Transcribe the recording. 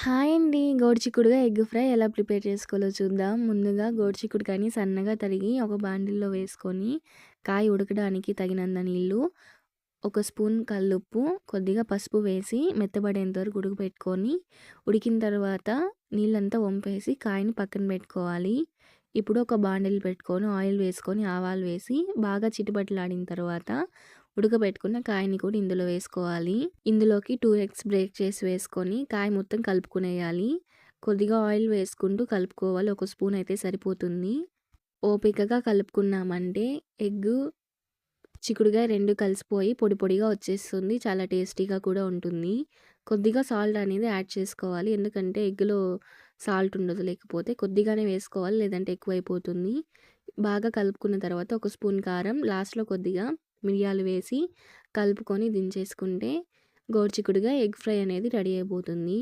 Hi అండి. గోరుచిక్కుడుగా egg fry ఎలా prepare చేసుకోవాలో చూద్దాం. ముందుగా గోరుచిక్కుడుకాయని సన్నగా తరిగి ఒక బాండిల్లో వేసుకొని, కాయ ఉడకడానికి తగినంత నీళ్ళు, ఒక స్పూన్ కల్లుప్పు, కొద్దిగా పసుపు వేసి మెత్తబడేంత వరకు ఉడకపెట్టుకొని, ఉడికిన తర్వాత నీళ్ళంతా వంపేసి కాయని పక్కన పెట్టుకోవాలి. ఇప్పుడు ఒక బాండిల్ పెట్టుకొని ఆయిల్ వేసుకొని, ఆవాలు వేసి బాగా చిటపటలాడిన తర్వాత ఉడకబెట్టుకున్న కాయని కూడా ఇందులో వేసుకోవాలి. ఇందులోకి 2 ఎగ్స్ బ్రేక్ చేసి వేసుకొని కాయ మొత్తం కలుపుకునేయాలి. కొద్దిగా ఆయిల్ వేసుకుంటూ కలుపుకోవాలి. ఒక స్పూన్ అయితే సరిపోతుంది. ఓపికగా కలుపుకున్నామంటే ఎగ్గు, చిక్కుడుగాయ 2 కలిసిపోయి పొడి పొడిగా వచ్చేస్తుంది. చాలా టేస్టీగా కూడా ఉంటుంది. కొద్దిగా సాల్ట్ అనేది యాడ్ చేసుకోవాలి. ఎందుకంటే ఎగ్గులో సాల్ట్ ఉండదు. లేకపోతే కొద్దిగానే వేసుకోవాలి. లేదంటే ఎక్కువైపోతుంది. బాగా కలుపుకున్న తర్వాత ఒక స్పూన్ కారం, లాస్ట్‌లో కొద్దిగా మిరియాలు వేసి కలుపుకొని దించేసుకుంటే గోరుచిక్కుడుగా ఎగ్ ఫ్రై అనేది రెడీ అయిపోతుంది.